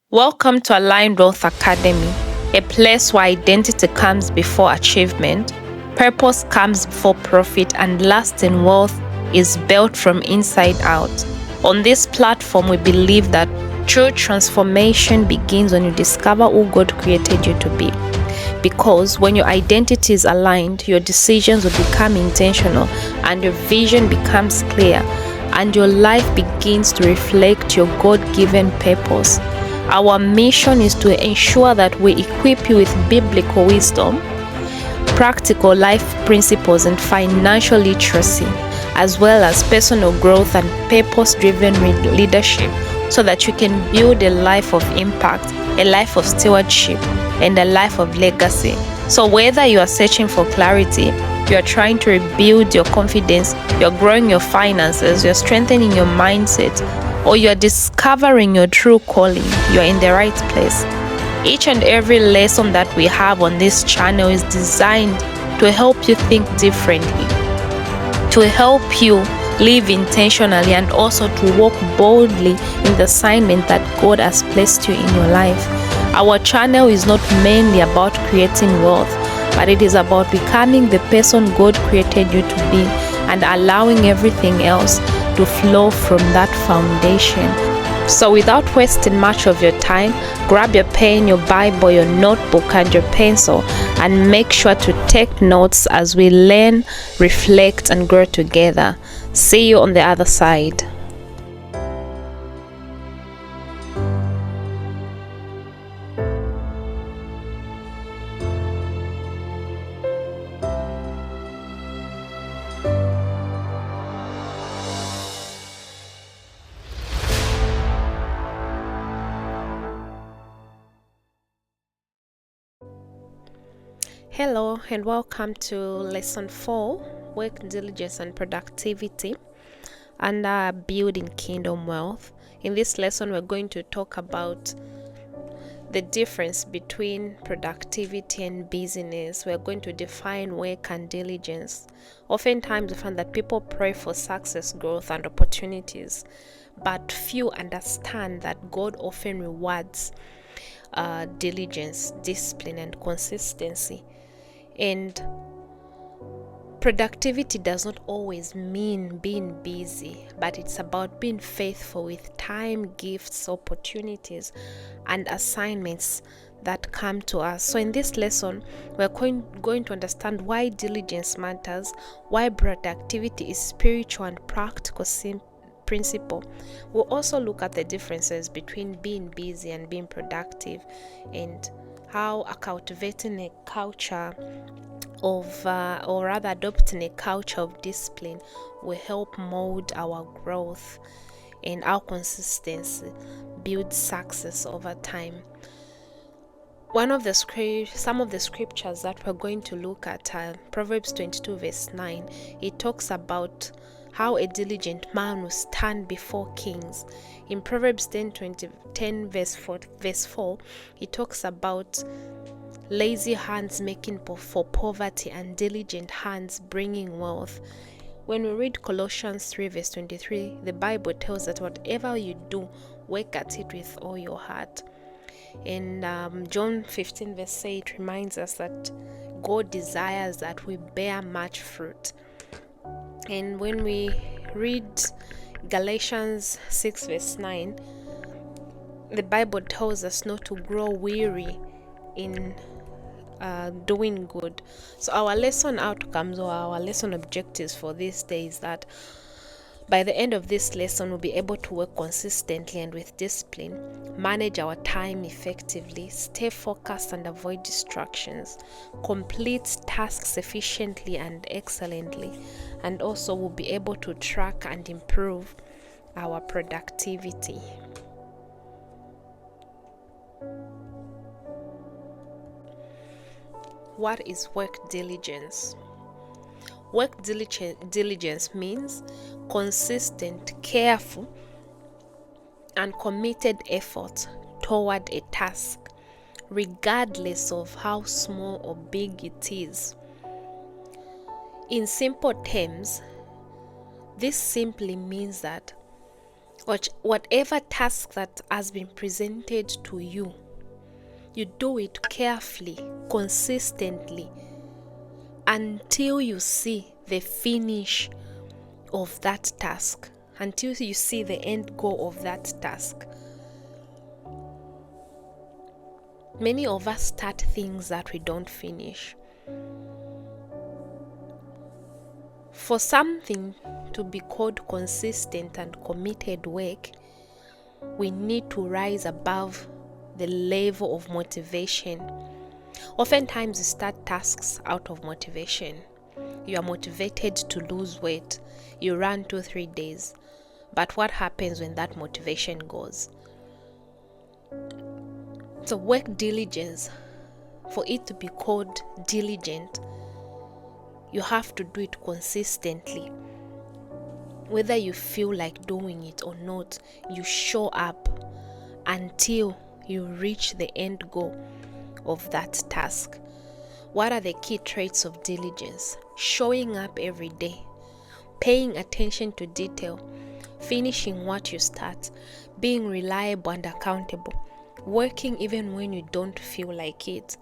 Welcome to Aligned Wealth Academy, a place where identity comes before achievement, purpose comes before profit, and lasting wealth is built from inside out. On this platform, we believe that true transformation begins when you discover who God created you to be. Because when your identity is aligned, your decisions will become intentional and your vision becomes clear, and your life begins to reflect your God-given purpose. Our mission is to ensure that we equip you with biblical wisdom, practical life principles, and financial literacy, as well as personal growth and purpose-driven leadership, so that you can build a life of impact, a life of stewardship, and a life of legacy. So whether you are searching for clarity, you are trying to rebuild your confidence, you're growing your finances, you're strengthening your mindset, or you're discovering your true calling, you're in the right place. Each and every lesson that we have on this channel is designed to help you think differently, to help you live intentionally, and also to walk boldly in the assignment that God has placed you in your life. Our channel is not mainly about creating wealth, but it is about becoming the person God created you to be and allowing everything else to flow from that foundation. So without wasting much of your time, grab your pen, your Bible, your notebook, and your pencil, and make sure to take notes as we learn, reflect, and grow together. See you on the other side. Hello and welcome to lesson 4, work, diligence, and productivity under building kingdom wealth. In this lesson, we're going to talk about the difference between productivity and busyness. We're going to define work and diligence. Oftentimes, we find that people pray for success, growth, and opportunities, but few understand that God often rewards diligence, discipline, and consistency. And productivity does not always mean being busy, but it's about being faithful with time, gifts, opportunities, and assignments that come to us. So in this lesson, we're going to understand why diligence matters, why productivity is spiritual and practical principle. We'll also look at the differences between being busy and being productive, and how cultivating a culture of or rather adopting a culture of discipline will help mold our growth, and our consistency build success over time. Some of the scriptures that we're going to look at are Proverbs 22 verse 9. It talks about how a diligent man will stand before kings. In Proverbs 10 verse 4, it talks about lazy hands making for poverty and diligent hands bringing wealth. When we read Colossians 3 verse 23, the Bible tells that whatever you do, work at it with all your heart. And John 15 verse 8 reminds us that God desires that we bear much fruit. And when we read Galatians 6 verse 9, the Bible tells us not to grow weary in doing good. So our lesson outcomes, or our lesson objectives for this day, is that by the end of this lesson, we'll be able to work consistently and with discipline, manage our time effectively, stay focused and avoid distractions, complete tasks efficiently and excellently, and also we'll be able to track and improve our productivity. What is work diligence? Work diligence means consistent, careful, and committed effort toward a task, regardless of how small or big it is. In simple terms, this simply means that Whatever task that has been presented to you, you do it carefully, consistently, until you see the finish of that task, until you see the end goal of that task. Many of us start things that we don't finish. For something to be called consistent and committed work, we need to rise above the level of motivation. Oftentimes, we start tasks out of motivation. You are motivated to lose weight. You run 2-3 days. But what happens when that motivation goes? So work diligence. For it to be called diligent, you have to do it consistently. Whether you feel like doing it or not, you show up until you reach the end goal of that task. What are the key traits of diligence? Showing up every day, paying attention to detail, finishing what you start, being reliable and accountable, working even when you don't feel like it.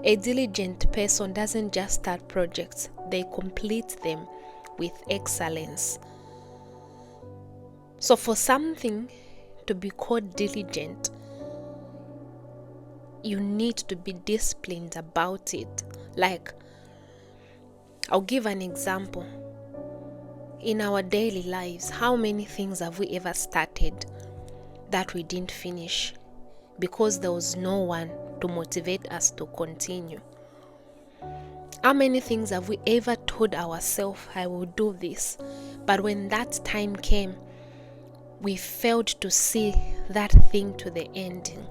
A diligent person doesn't just start projects, they complete them with excellence. So for something to be called diligent, you need to be disciplined about it. Like, I'll give an example. In our daily lives, how many things have we ever started that we didn't finish because there was no one to motivate us to continue? How many things have we ever told ourselves, I will do this, but when that time came, we failed to see that thing to the ending?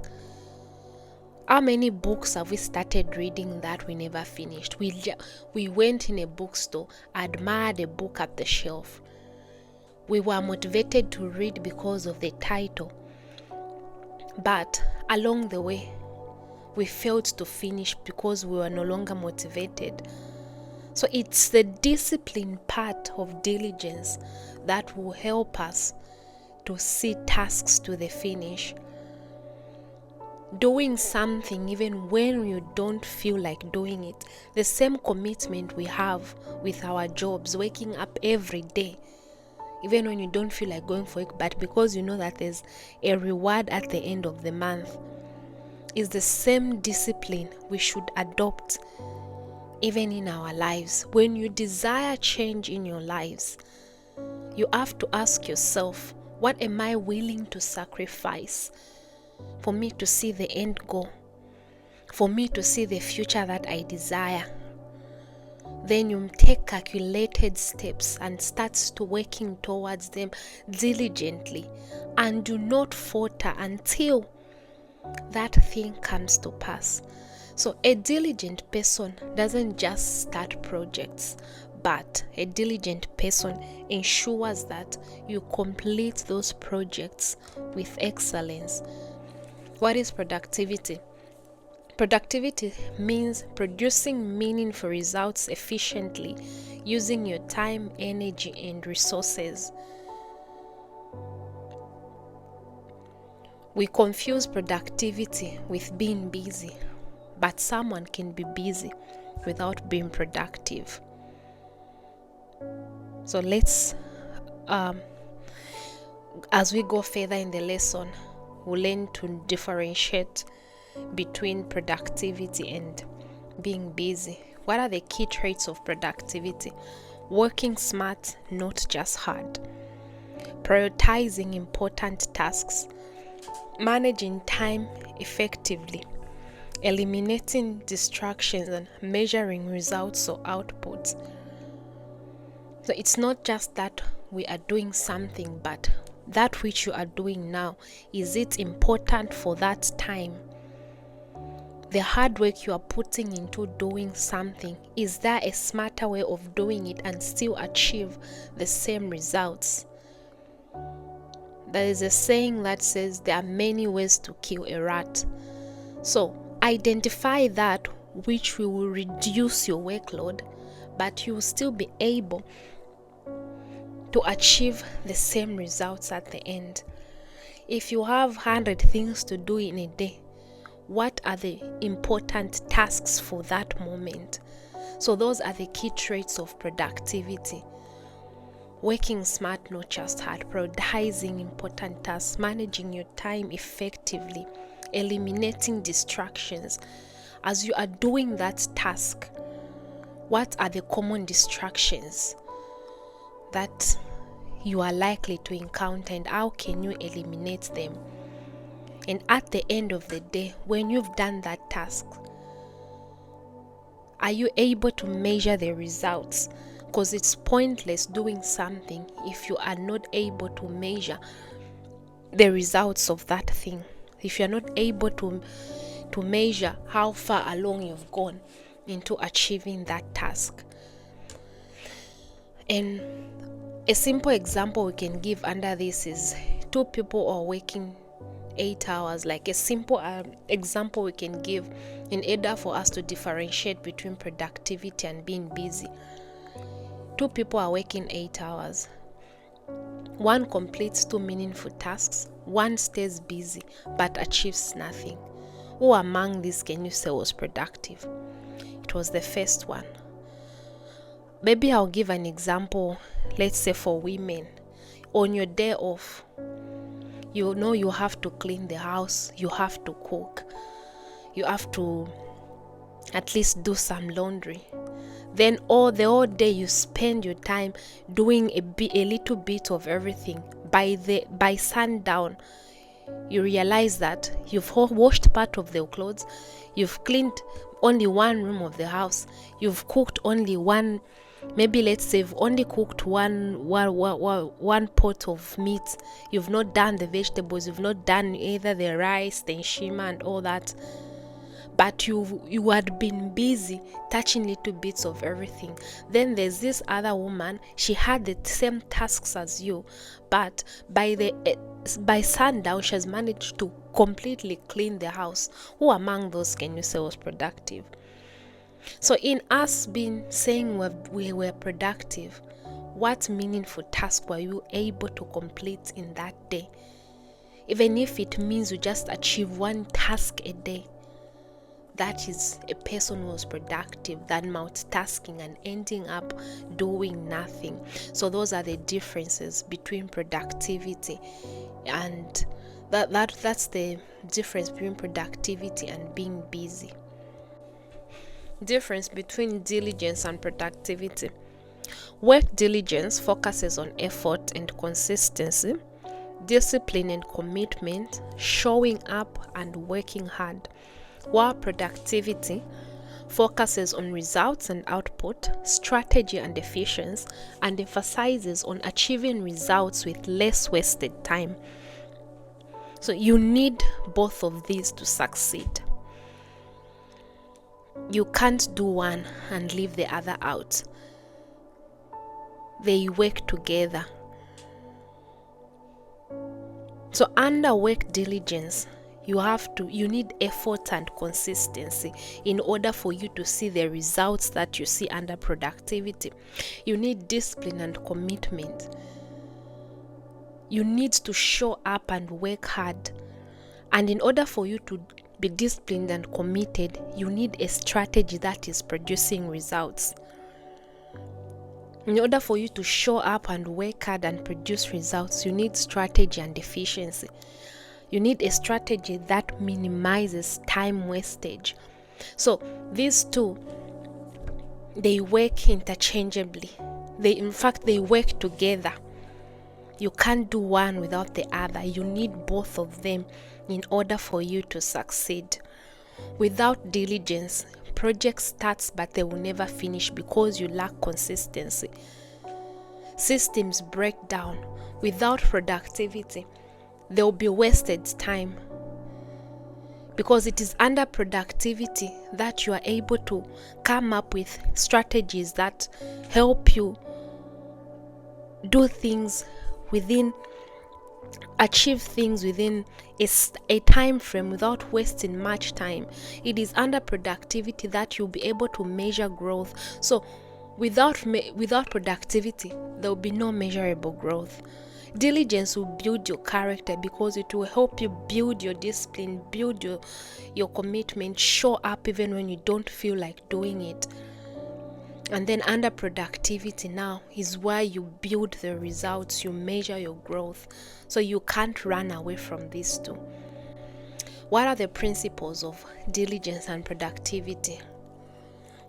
How many books have we started reading that we never finished? We went in a bookstore, admired a book at the shelf. We were motivated to read because of the title. But along the way, we failed to finish because we were no longer motivated. So it's the discipline part of diligence that will help us to see tasks to the finish. Doing something even when you don't feel like doing it. The same commitment we have with our jobs, waking up every day, even when you don't feel like going for it, but because you know that there's a reward at the end of the month, is the same discipline we should adopt even in our lives. When you desire change in your lives, you have to ask yourself, what am I willing to sacrifice for me to see the end goal, for me to see the future that I desire? Then you take calculated steps and start to working towards them diligently, and do not falter until that thing comes to pass. So a diligent person doesn't just start projects, but a diligent person ensures that you complete those projects with excellence. What is productivity? Productivity means producing meaningful results efficiently, using your time, energy, and resources. We confuse productivity with being busy, but someone can be busy without being productive. So let's, as we go further in the lesson, we'll learn to differentiate between productivity and being busy. What are the key traits of productivity? Working smart, not just hard. Prioritizing important tasks. Managing time effectively. Eliminating distractions and measuring results or outputs. So it's not just that we are doing something, but that which you are doing now, is it important for that time? The hard work you are putting into doing something, is there a smarter way of doing it and still achieve the same results? There is a saying that says there are many ways to kill a rat. So identify that which will reduce your workload, but you will still be able to achieve the same results at the end. If you have 100 things to do in a day, what are the important tasks for that moment? So those are the key traits of productivity. Working smart, not just hard, prioritizing important tasks, managing your time effectively, eliminating distractions. As you are doing that task, what are the common distractions that you are likely to encounter, and how can you eliminate them? And at the end of the day, when you've done that task, are you able to measure the results? Because it's pointless doing something if you are not able to measure the results of that thing. If you're not able to measure how far along you've gone into achieving that task. And a simple example we can give under this is two people are working 8 hours. Like a simple example we can give in order for us to differentiate between productivity and being busy. Two people are working 8 hours. One completes 2 meaningful tasks. One stays busy but achieves nothing. Who among these can you say was productive? It was the first one. Maybe I'll give an example. Let's say for women, on your day off, you know you have to clean the house, you have to cook, you have to at least do some laundry. Then the whole day you spend your time doing a little bit of everything. By sundown, you realize that you've washed part of the clothes, you've cleaned only one room of the house, you've cooked only one. Maybe let's say you've only cooked one pot of meat. You've not done the vegetables. You've not done either the rice, the nshima, and all that. But you had been busy touching little bits of everything. Then there's this other woman. She had the same tasks as you, but by sundown she has managed to completely clean the house. Who among those can you say was productive? So in us saying we were productive, what meaningful task were you able to complete in that day? Even if it means you just achieve one task a day, that is a person who was productive than multitasking and ending up doing nothing. So those are the differences between productivity and that's the difference between productivity and being busy. Difference between diligence and productivity. Work diligence focuses on effort and consistency, discipline and commitment, showing up and working hard, while productivity focuses on results and output, strategy and efficiency, and emphasizes on achieving results with less wasted time. So you need both of these to succeed. You can't do one and leave the other out. They work together. So under work diligence, you need effort and consistency in order for you to see the results that you see under productivity. You need discipline and commitment. You need to show up and work hard. And in order for you to be disciplined and committed, you need a strategy that is producing results. In order for you to show up and work hard and produce results, you need strategy and efficiency. You need a strategy that minimizes time wastage. So these two, they work interchangeably. They work together. You can't do one without the other. You need both of them in order for you to succeed. Without diligence, project starts but they will never finish because you lack consistency. Systems break down. Without productivity, there will be wasted time. Because it is under productivity that you are able to come up with strategies that help you do things achieve things within a time frame without wasting much time. It is under productivity that you'll be able to measure growth. So Without productivity, there will be no measurable growth. Diligence will build your character because it will help you build your discipline, build your commitment, show up even when you don't feel like doing it. And then under productivity now is where you build the results, you measure your growth. So you can't run away from these two. What are the principles of diligence and productivity?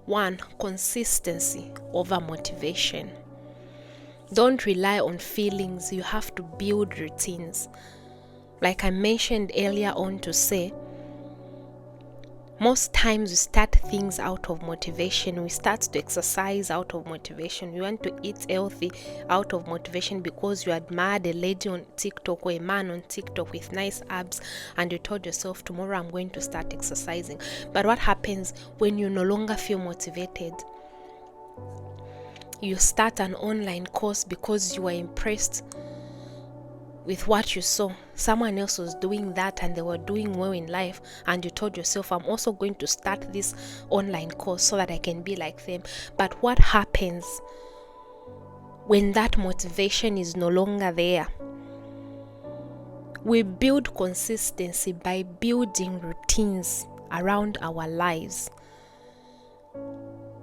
1. Consistency over motivation. Don't rely on feelings, you have to build routines. Like I mentioned earlier on to say, most times we start things out of motivation. We start to exercise out of motivation. We want to eat healthy out of motivation because you admired a lady on TikTok or a man on TikTok with nice abs and you told yourself, tomorrow I'm going to start exercising. But what happens when you no longer feel motivated? You start an online course because you were impressed with what you saw. Someone else was doing that and they were doing well in life, and you told yourself, I'm also going to start this online course so that I can be like them. But what happens when that motivation is no longer there? We build consistency by building routines around our lives.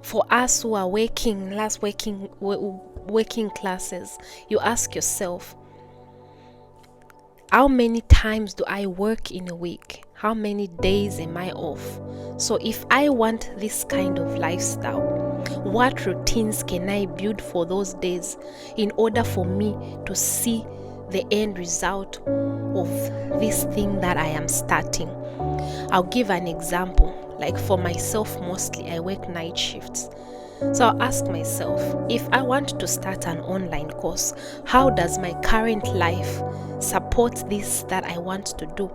For us who are working classes, you ask yourself, how many times do I work in a week? How many days am I off? So if I want this kind of lifestyle, what routines can I build for those days in order for me to see the end result of this thing that I am starting? I'll give an example. Like for myself, mostly I work night shifts. So I'll ask myself, if I want to start an online course, how does my current life support this that I want to do?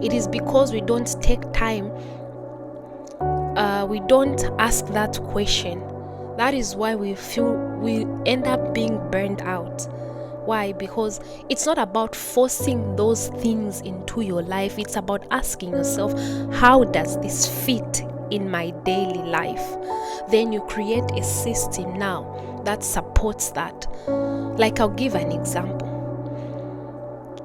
It is because we don't take time, we don't ask that question. That is why we end up being burned out. Why? Because it's not about forcing those things into your life. It's about asking yourself, how does this fit in my daily life? Then you create a system now that supports that. Like I'll give an example.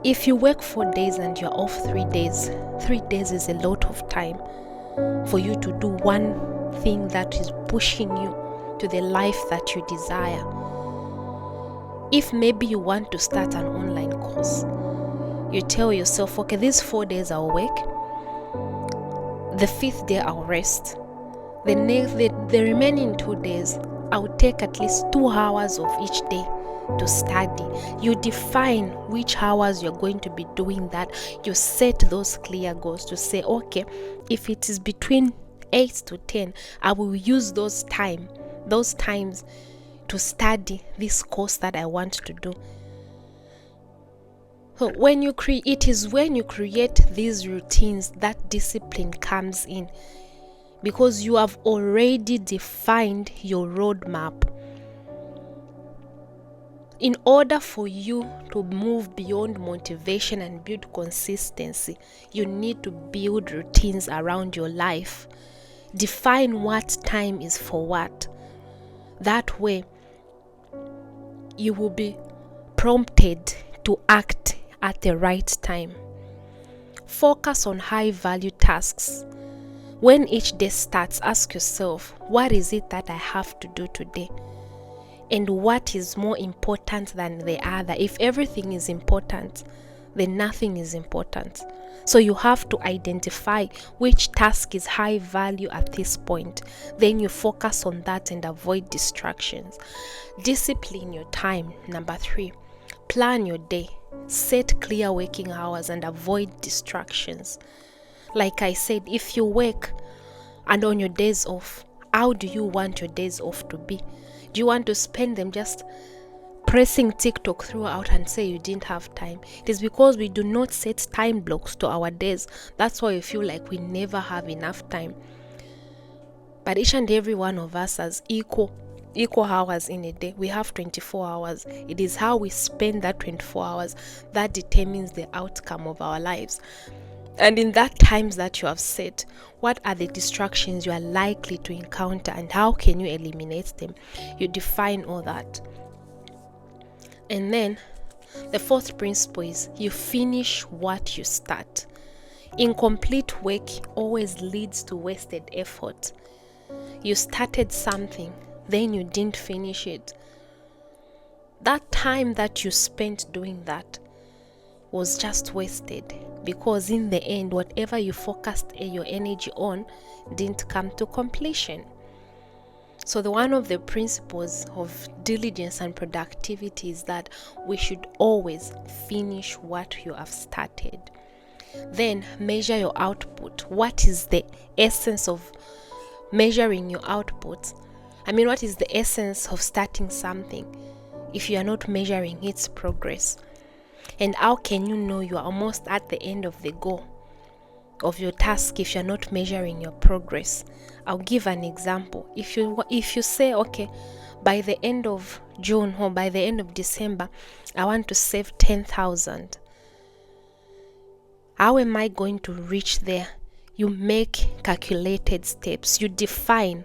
If you work 4 days and you're off 3 days, 3 days is a lot of time for you to do one thing that is pushing you to the life that you desire. If maybe you want to start an online course, you tell yourself, okay, these 4 days I'll work, the 5th day I'll rest, the remaining 2 days I'll take at least 2 hours of each day to study. You define which hours you're going to be doing that. You set those clear goals to say, okay, if it is between 8 to 10, I will use those times to study this course that I want to do. So when you create these routines that discipline comes in, because you have already defined your roadmap. In order for you to move beyond motivation and build consistency, you need to build routines around your life. Define what time is for what. That way, you will be prompted to act at the right time. Focus on high-value tasks. When each day starts, ask yourself, what is it that I have to do today? And what is more important than the other? If everything is important, then nothing is important. So you have to identify which task is high value at this point. Then you focus on that and avoid distractions. Discipline your time. Number 3, plan your day. Set clear working hours and avoid distractions. Like I said, if you work and on your days off, how do you want your days off to be? Do you want to spend them just pressing TikTok throughout and say you didn't have time? It is because we do not set time blocks to our days. That's why we feel like we never have enough time. But each and every one of us has equal hours in a day. We have 24 hours. It is how we spend that 24 hours that determines the outcome of our lives. And in that times that you have set, what are the distractions you are likely to encounter and how can you eliminate them? You define all that. And then the fourth principle is you finish what you start. Incomplete work always leads to wasted effort. You started something, then you didn't finish it. That time that you spent doing that was just wasted, because in the end, whatever you focused your energy on didn't come to completion. So one of the principles of diligence and productivity is that we should always finish what you have started. Then measure your output. What is the essence of measuring your output? What is the essence of starting something if you are not measuring its progress? And how can you know you are almost at the end of the goal of your task if you're not measuring your progress? I'll give an example. If you say, okay, by the end of June or by the end of December, I want to save 10,000. How am I going to reach there? You make calculated steps. You define.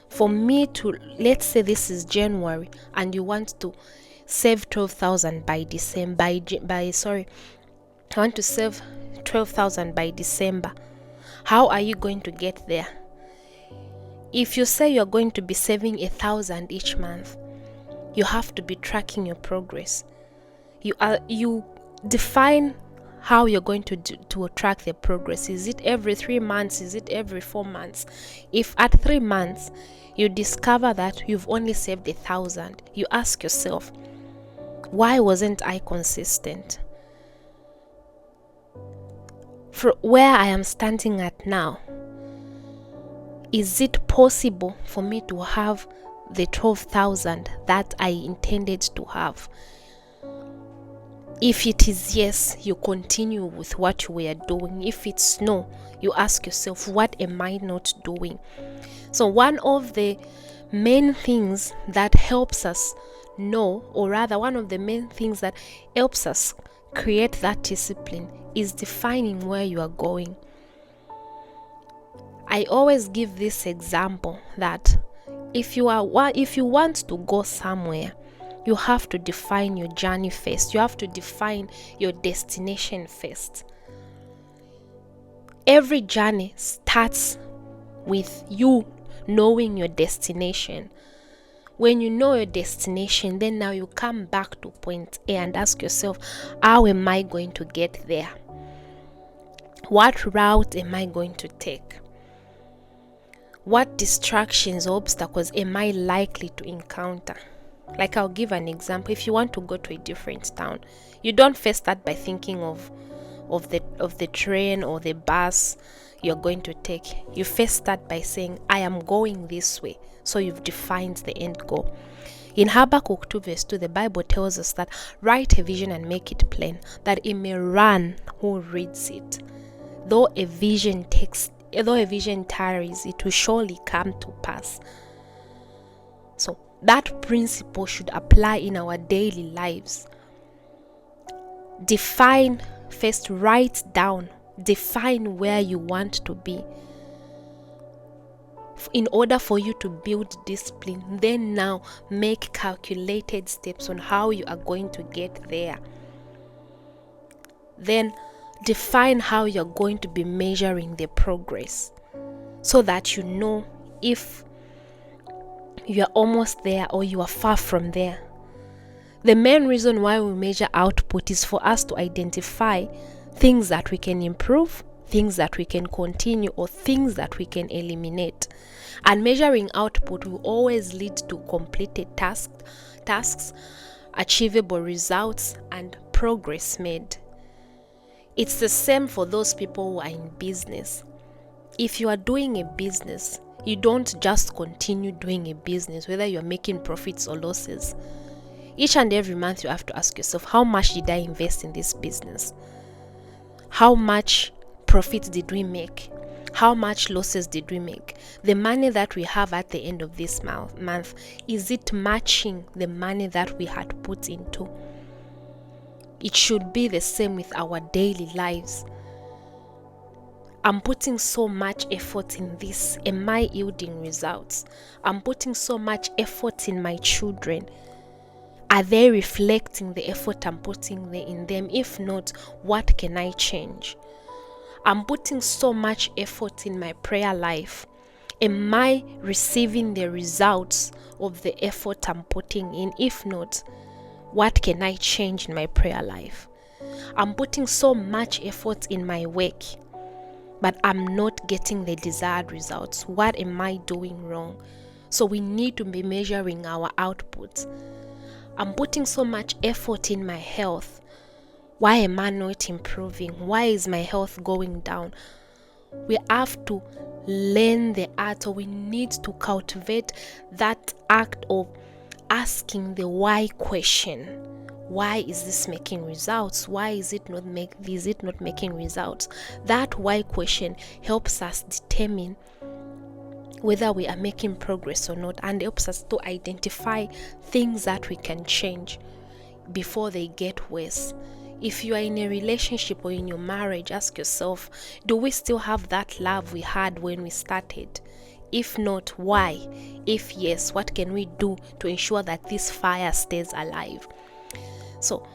For me to, let's say this is January and you want to save 12,000 by December. I want to save 12,000 by December. How are you going to get there? If you say you're going to be saving 1,000 each month, you have to be tracking your progress. You define how you're going to track the progress. Is it every 3 months? Is it every 4 months? If at 3 months you discover that you've only saved 1,000, you ask yourself, why wasn't I consistent? For where I am standing at now, is it possible for me to have the 12,000 that I intended to have? If it is yes, you continue with what you were doing. If it's no, you ask yourself, what am I not doing? So one of the main things that helps us know, or rather one of the main things that helps us create that discipline, is defining where you are going. I always give this example that if you want to go somewhere, you have to define your journey first. You have to define your destination first. Every journey starts with you knowing your destination. When you know your destination, then now you come back to point A and ask yourself, how am I going to get there? What route am I going to take? What distractions or obstacles am I likely to encounter? Like, I'll give an example. If you want to go to a different town, you don't first start by thinking of the train or the bus you're going to take. You first start by saying, I am going this way. So you've defined the end goal. In Habakkuk 2 verse 2, the Bible tells us that write a vision and make it plain, that it may run who reads it. Though a vision tarries, it will surely come to pass. So that principle should apply in our daily lives. Define first, write down, define where you want to be. In order for you to build discipline, then now make calculated steps on how you are going to get there. Then define how you're going to be measuring the progress, so that you know if you are almost there or you are far from there. The main reason why we measure output is for us to identify things that we can improve, things that we can continue, or things that we can eliminate. And measuring output will always lead to completed tasks, achievable results, and progress made. It's the same for those people who are in business. If you are doing a business, you don't just continue doing a business, whether you're making profits or losses. Each and every month you have to ask yourself, how much did I invest in this business? How much profit did we make? How much losses did we make? The money that we have at the end of this month, is it matching the money that we had put into? It should be the same with our daily lives. I'm putting so much effort in this. Am I yielding results? I'm putting so much effort in my children. Are they reflecting the effort I'm putting in them? If not, what can I change? I'm putting so much effort in my prayer life. Am I receiving the results of the effort I'm putting in? If not, what can I change in my prayer life? I'm putting so much effort in my work, but I'm not getting the desired results. What am I doing wrong? So we need to be measuring our output. I'm putting so much effort in my health. Why am I not improving? Why is my health going down? We have to learn the art, or we need to cultivate that act of asking the why question. Why is this making results? Why is it not making results? That why question helps us determine whether we are making progress or not, and helps us to identify things that we can change before they get worse. If you are in a relationship or in your marriage, ask yourself, do we still have that love we had when we started? If not, why? If yes, what can we do to ensure that this fire stays alive? So,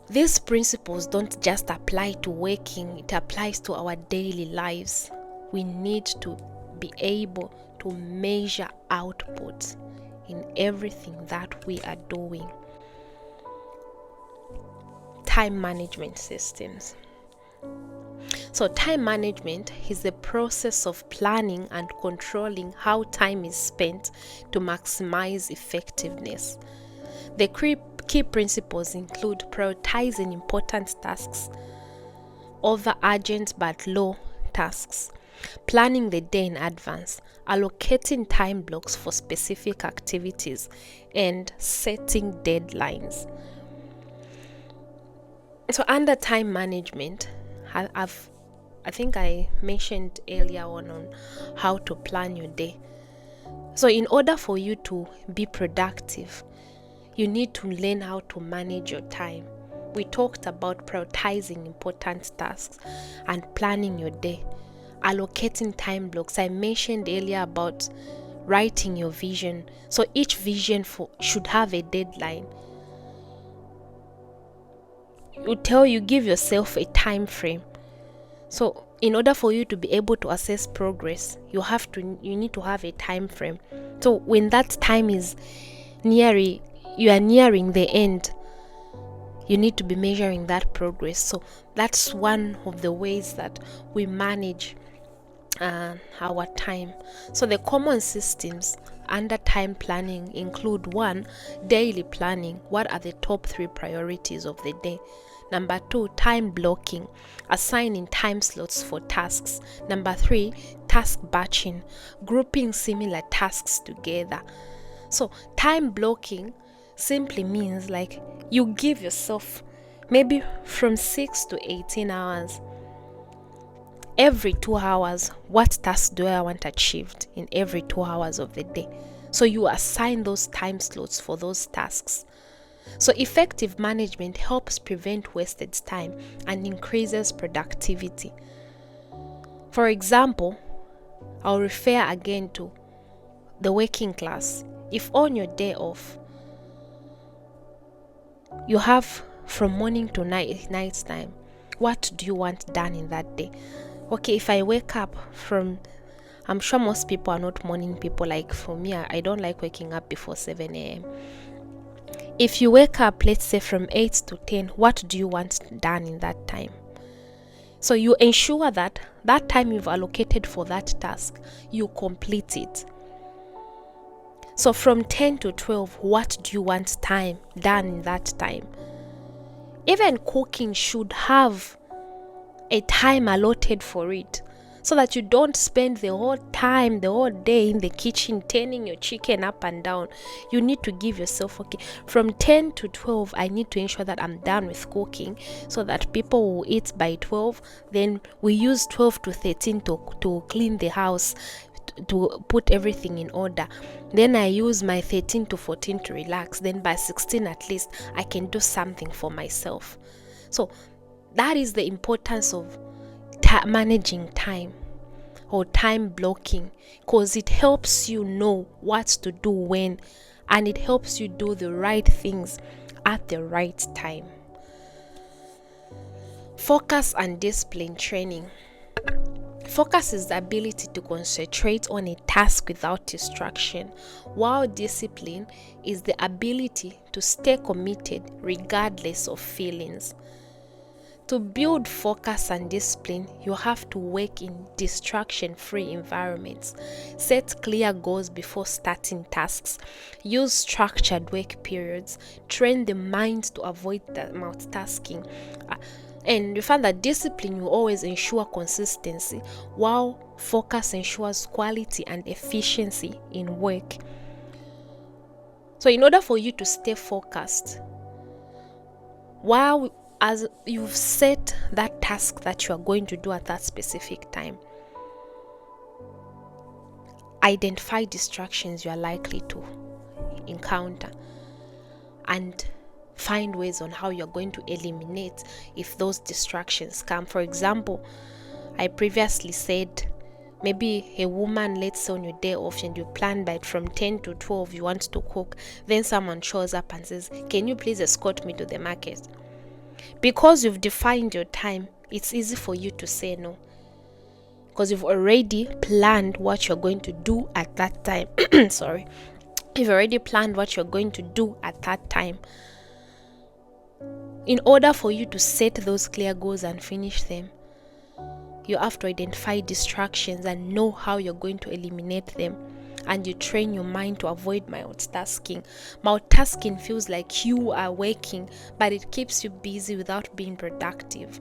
these principles don't just apply to working, it applies to our daily lives. We need to be able to measure output in everything that we are doing. Time management systems. So time management is the process of planning and controlling how time is spent to maximize effectiveness. The key principles include prioritizing important tasks over urgent but low tasks, planning the day in advance, allocating time blocks for specific activities, and setting deadlines. So under time management, I think I mentioned earlier on how to plan your day. So in order for you to be productive, you need to learn how to manage your time. We talked about prioritizing important tasks and planning your day, allocating time blocks. I mentioned earlier about writing your vision. So each vision should have a deadline. You give yourself a time frame. So in order for you to be able to assess progress, you need to have a time frame. So when that time is you are nearing the end, you need to be measuring that progress. So that's one of the ways that we manage our time. So the common systems under time planning include: 1, daily planning. What are the top 3 priorities of the day? Number 2, time blocking, assigning time slots for tasks. Number 3, task batching, grouping similar tasks together. So time blocking simply means like you give yourself maybe from 6 to 18 hours. Every 2 hours, what task do I want achieved in every 2 hours of the day? So you assign those time slots for those tasks. So effective management helps prevent wasted time and increases productivity. For example, I'll refer again to the working class. If on your day off, you have from morning to night time, what do you want done in that day? Okay, if I wake up I'm sure most people are not morning people. Like for me, I don't like waking up before 7 a.m. If you wake up, let's say from 8 to 10, what do you want done in that time? So you ensure that that time you've allocated for that task, you complete it. So from 10 to 12, what do you want time done in that time? Even cooking should have a time allotted for it, so that you don't spend the whole day in the kitchen turning your chicken up and down. You need to give yourself, okay, from 10 to 12, I need to ensure that I'm done with cooking so that people will eat by 12. Then we use 12 to 13 to clean the house, to put everything in order. Then I use my 13 to 14 to relax. Then by 16 at least, I can do something for myself. So that is the importance of managing time or time blocking, because it helps you know what to do when, and it helps you do the right things at the right time. Focus and discipline training. Focus is the ability to concentrate on a task without distraction, while discipline is the ability to stay committed regardless of feelings. To build focus and discipline, you have to work in distraction-free environments, set clear goals before starting tasks, use structured work periods, train the mind to avoid multitasking. And you find that discipline will always ensure consistency, while focus ensures quality and efficiency in work. So in order for you to stay focused, as you've set that task that you are going to do at that specific time, identify distractions you are likely to encounter and find ways on how you're going to eliminate if those distractions come. For example, I previously said maybe a woman, let's say on your day off and you plan that from 10 to 12 you want to cook, then someone shows up and says, can you please escort me to the market? Because you've defined your time, it's easy for you to say no, because you've already planned what you're going to do at that time. Sorry. You've already planned what you're going to do at that time. In order for you to set those clear goals and finish them, you have to identify distractions and know how you're going to eliminate them. And you train your mind to avoid multitasking. Multitasking feels like you are working, but it keeps you busy without being productive.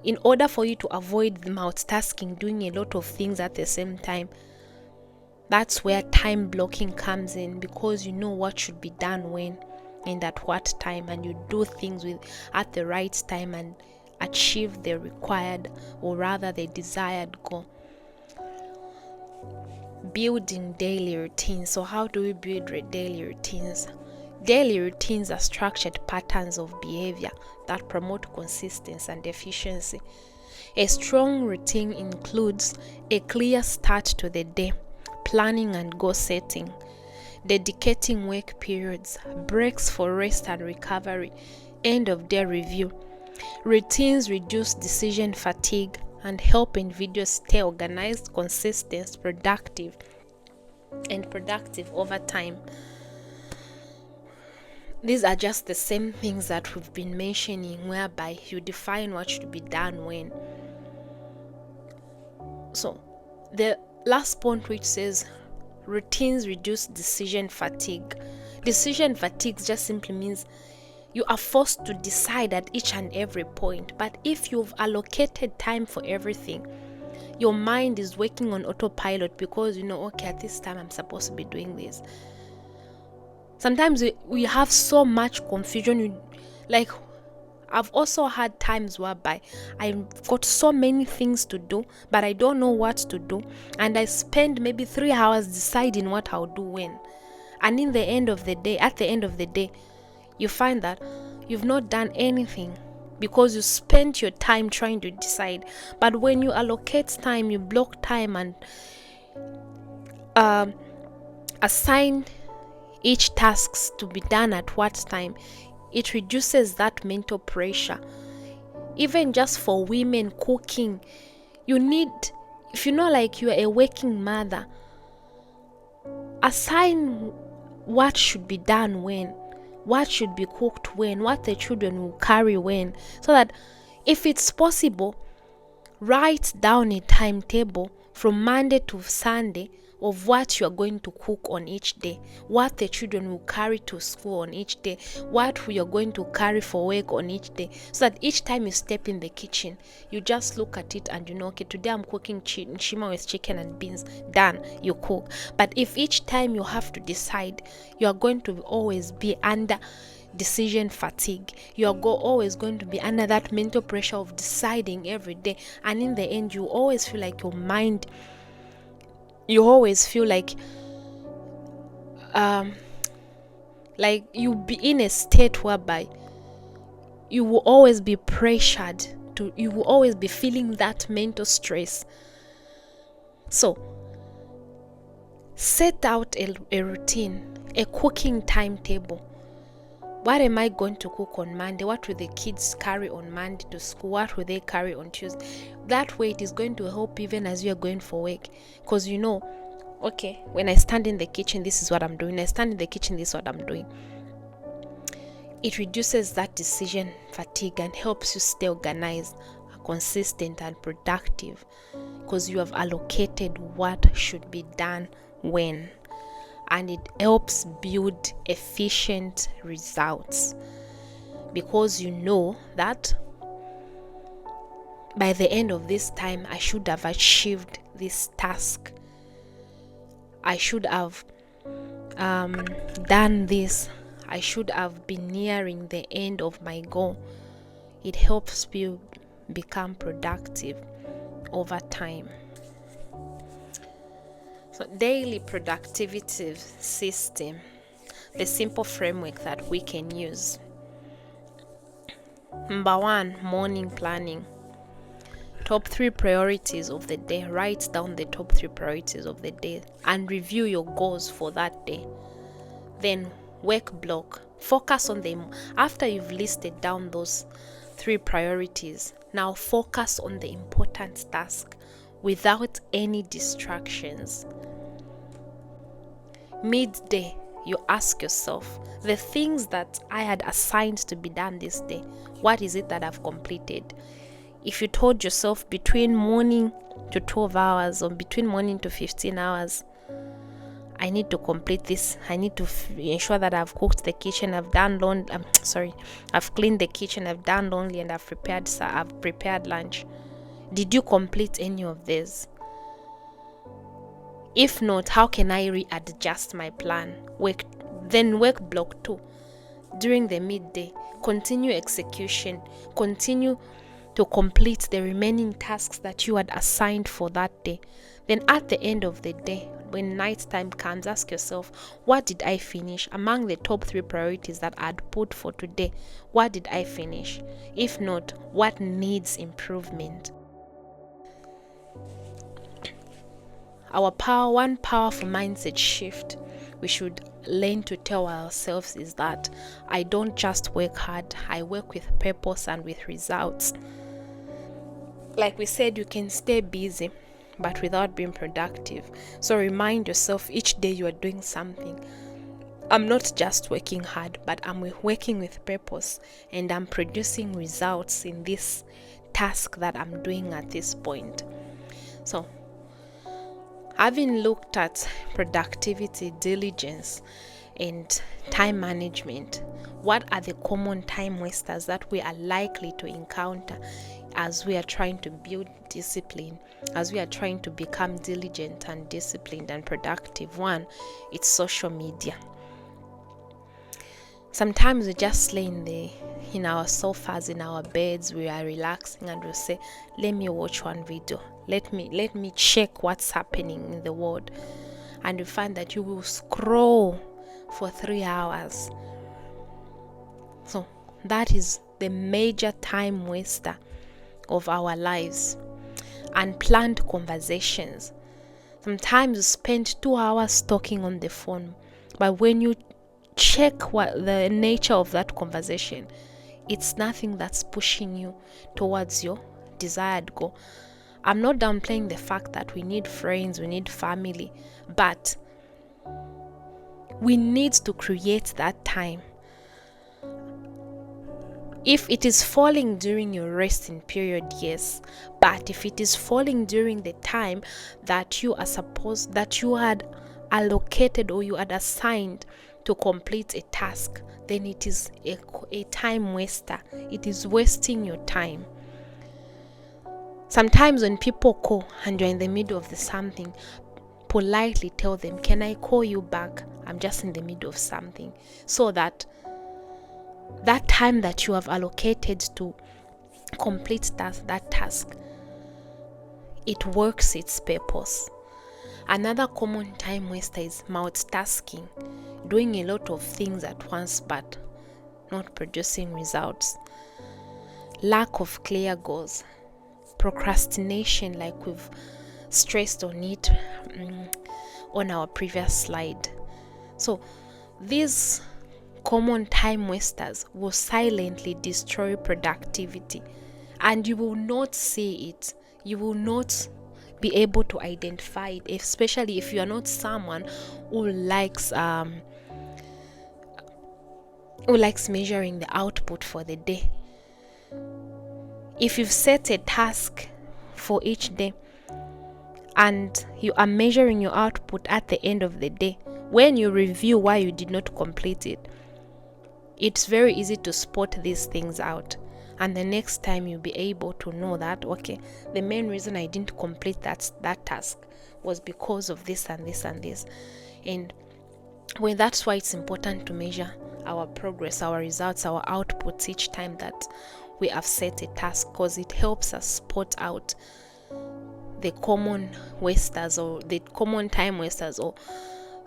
In order for you to avoid the multitasking, doing a lot of things at the same time, that's where time blocking comes in, because you know what should be done when and at what time, and you do things at the right time and achieve the required, or rather the desired goal. Building daily routines. So how do we build daily routines? Daily routines are structured patterns of behavior that promote consistency and efficiency. A strong routine includes a clear start to the day, planning and goal setting, dedicating work periods, breaks for rest and recovery, end of day review. Routines reduce decision fatigue and help individuals stay organized, consistent, productive over time. These are just the same things that we've been mentioning, whereby you define what should be done when. So the last point, which says routines reduce decision fatigue. Decision fatigue just simply means you are forced to decide at each and every point. But if you've allocated time for everything, your mind is working on autopilot, because you know, okay, at this time I'm supposed to be doing this. Sometimes we have so much confusion. Like, I've also had times whereby I've got so many things to do, but I don't know what to do. And I spend maybe 3 hours deciding what I'll do when. And at the end of the day, you find that you've not done anything, because you spent your time trying to decide. But when you allocate time, you block time and assign each tasks to be done at what time, it reduces that mental pressure. Even just for women cooking, you need, if you know, like you are a working mother, assign what should be done when, what should be cooked when, what the children will carry when, so that if it's possible, write down a timetable from Monday to Sunday of what you are going to cook on each day, what the children will carry to school on each day, what we are going to carry for work on each day, so that each time you step in the kitchen, you just look at it and you know, okay, today I'm cooking shima with chicken and beans. Done, you cook. But if each time you have to decide, you are going to always be under decision fatigue. You are always going to be under that mental pressure of deciding every day, and in the end, you always feel like your mind, you always feel like you be in a state whereby you will always be pressured you will always be feeling that mental stress. So set out a routine, a cooking timetable. What am I going to cook on Monday? What will the kids carry on Monday to school? What will they carry on Tuesday? That way it is going to help even as you are going for work. Because you know, okay, when I stand in the kitchen, this is what I'm doing. I stand in the kitchen, this is what I'm doing. It reduces that decision fatigue and helps you stay organized, consistent, and productive, because you have allocated what should be done when. And it helps build efficient results, because you know that by the end of this time I should have achieved this task. I should have done this. I should have been nearing the end of my goal. It helps you become productive over time. So daily productivity system, the simple framework that we can use. Number 1, morning planning. Top 3 priorities of the day. Write down the top 3 priorities of the day and review your goals for that day. Then work block. Focus on them. After you've listed down those 3 priorities, now focus on the important task without any distractions. Midday, you ask yourself, the things that I had assigned to be done this day, what is it that I've completed? If you told yourself between morning to 12 hours or between morning to 15 hours, I need to complete this. I need to ensure that I've cooked the kitchen, I've done laundry. I've cleaned the kitchen, I've done laundry, and I've prepared lunch. Did you complete any of these? If not, how can I readjust my plan? Work block 2. During the midday, continue execution. Continue to complete the remaining tasks that you had assigned for that day. Then at the end of the day, when night time comes, ask yourself, what did I finish? Among the top 3 priorities that I'd put for today, what did I finish? If not, what needs improvement? One powerful mindset shift we should learn to tell ourselves is that I don't just work hard, I work with purpose and with results. Like we said, you can stay busy but without being productive. So remind yourself each day you are doing something. I'm not just working hard, but I'm working with purpose, and I'm producing results in this task that I'm doing at this point. So having looked at productivity, diligence, and time management, what are the common time wasters that we are likely to encounter as we are trying to build discipline, as we are trying to become diligent and disciplined and productive? 1, it's social media. Sometimes we just lay in our sofas, in our beds, we are relaxing, and we say, let me watch one video. Let me check what's happening in the world. And you find that you will scroll for 3 hours. So that is the major time waster of our lives. Unplanned conversations. Sometimes you spend 2 hours talking on the phone, but when you check what the nature of that conversation, it's nothing that's pushing you towards your desired goal. I'm not downplaying the fact that we need friends, we need family, but we need to create that time. If it is falling during your resting period, yes, but if it is falling during the time that you had allocated or you had assigned to complete a task, then it is a time waster. It is wasting your time. Sometimes when people call and you're in the middle of something, politely tell them, can I call you back? I'm just in the middle of something. So that time that you have allocated to complete that task, it works its purpose. Another common time waster is multitasking, doing a lot of things at once but not producing results. lack of clear goals, procrastination, like we've stressed on it on our previous slide. So these common time wasters will silently destroy productivity, and you will not see it. You will not be able to identify it, especially if you are not someone who likes measuring the output for the day. If you've set a task for each day and you are measuring your output at the end of the day, when you review why you did not complete it, it's very easy to spot these things out. And the next time you'll be able to know that, okay, the main reason I didn't complete that task was because of this and this and this. And that's why it's important to measure our progress, our results, our outputs each time that we have set a task, because it helps us spot out the common wasters or the common time wasters or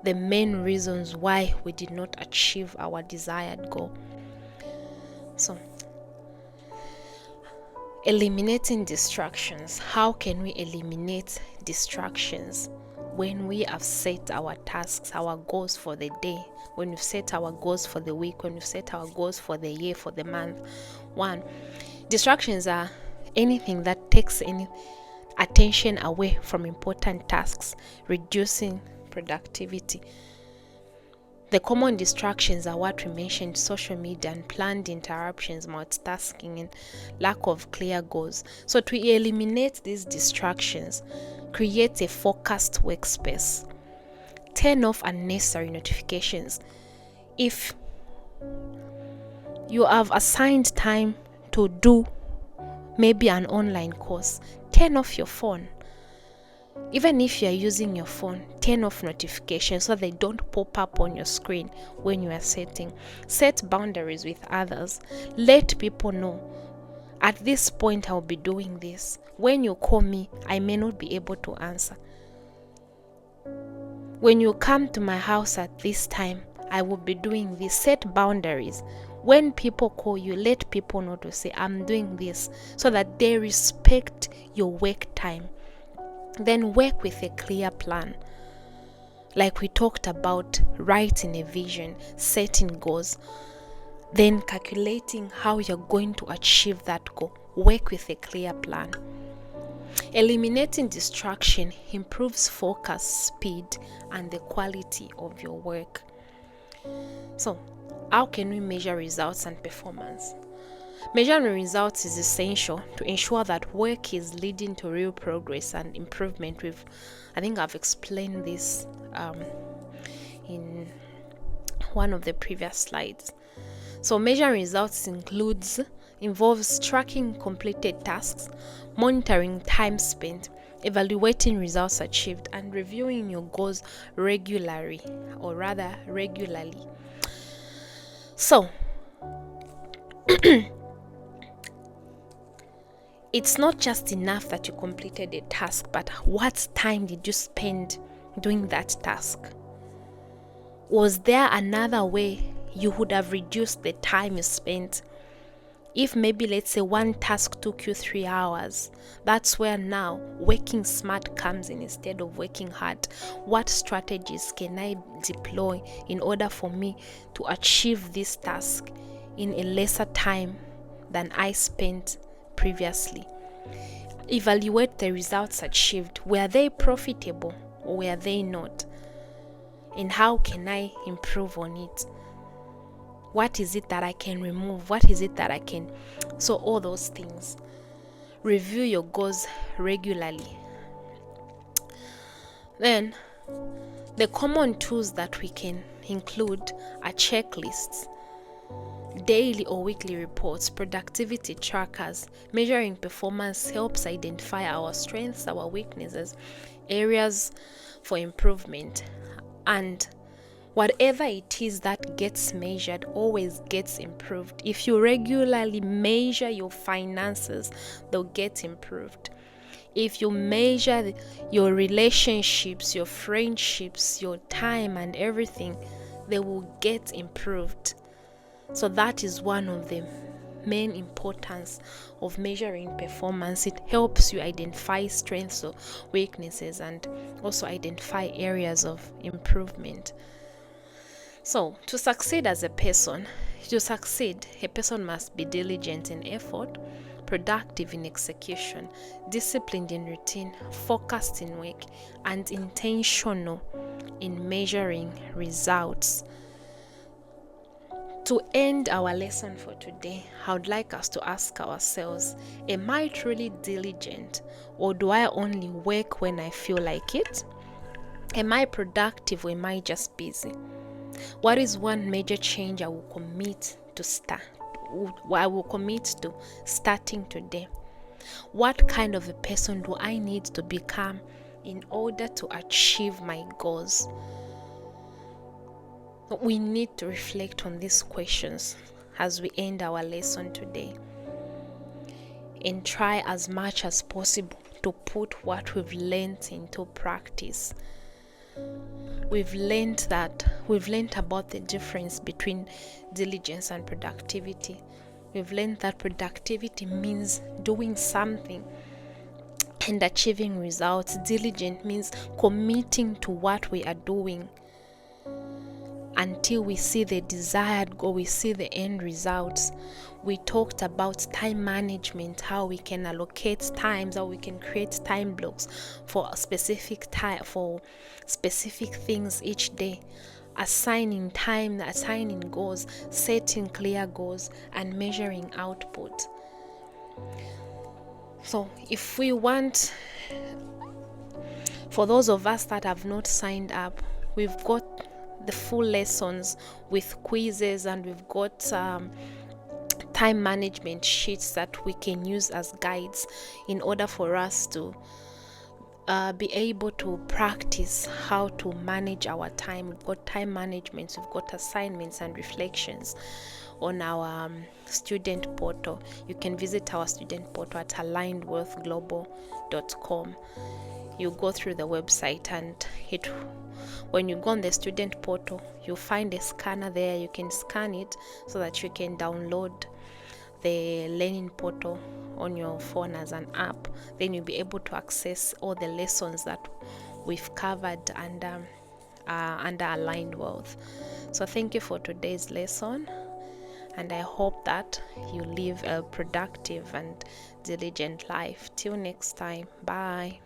the main reasons why we did not achieve our desired goal. So, eliminating distractions. How can we eliminate distractions when we have set our tasks, our goals for the day, when we've set our goals for the week, when we've set our goals for the year, for the month? One, distractions are anything that takes any attention away from important tasks, reducing productivity. The common distractions are what we mentioned: social media, unplanned interruptions, multitasking, and lack of clear goals. So to eliminate these distractions, create a focused workspace. Turn off unnecessary notifications. If you have assigned time to do maybe an online course, turn off your phone. Even if you are using your phone, turn off notifications so they don't pop up on your screen when you are setting. Set boundaries with others. Let people know, at this point I'll be doing this. When you call me, I may not be able to answer. When you come to my house at this time, I will be doing this. Set boundaries. When people call you, let people know to say, I'm doing this, so that they respect your work time. Then work with a clear plan. Like we talked about, writing a vision, setting goals, then calculating how you're going to achieve that goal. Work with a clear plan. Eliminating distraction improves focus, speed, and the quality of your work. So, how can we measure results and performance? Measuring results is essential to ensure that work is leading to real progress and improvement. I think I've explained this in one of the previous slides. So measuring results involves tracking completed tasks, monitoring time spent, evaluating results achieved, and reviewing your goals regularly. So, it's not just enough that you completed a task, but what time did you spend doing that task? Was there another way you would have reduced the time you spent? If maybe, let's say, one task took you 3 hours, that's where now working smart comes in instead of working hard. What strategies can I deploy in order for me to achieve this task in a lesser time than I spent previously? Evaluate the results achieved. Were they profitable or were they not? And how can I improve on it? What is it that I can remove? What is it that I can... So all those things. Review your goals regularly. Then, the common tools that we can include are checklists, daily or weekly reports, productivity trackers. Measuring performance helps identify our strengths, our weaknesses, areas for improvement, and whatever it is that gets measured always gets improved. If you regularly measure your finances, they'll get improved. If you measure your relationships, your friendships, your time and everything, they will get improved. So that is one of the main importance of measuring performance. It helps you identify strengths or weaknesses and also identify areas of improvement. So, to succeed as a person, a person must be diligent in effort, productive in execution, disciplined in routine, focused in work, and intentional in measuring results. To end our lesson for today, I would like us to ask ourselves, am I truly diligent, or do I only work when I feel like it? Am I productive, or am I just busy? What is one major change I will commit to starting today? What kind of a person do I need to become in order to achieve my goals? We need to reflect on these questions as we end our lesson today, and try as much as possible to put what we've learned into practice. We've learned about the difference between diligence and productivity. We've learned that productivity means doing something and achieving results. Diligent means committing to what we are doing until we see the desired goal, we see the end results. We talked about time management, how we can allocate times, how we can create time blocks for specific things each day, assigning time, assigning goals, setting clear goals, and measuring output. So if we want, for those of us that have not signed up, we've got the full lessons with quizzes, and we've got time management sheets that we can use as guides in order for us to be able to practice how to manage our time. We've got time management, we've got assignments and reflections on our student portal. You can visit our student portal at alignedwealthglobal.com. You go through the website, and when you go on the student portal, you'll find a scanner there. You can scan it so that you can download the learning portal on your phone as an app. Then you'll be able to access all the lessons that we've covered under Aligned Wealth. So thank you for today's lesson, and I hope that you live a productive and diligent life. Till next time, bye.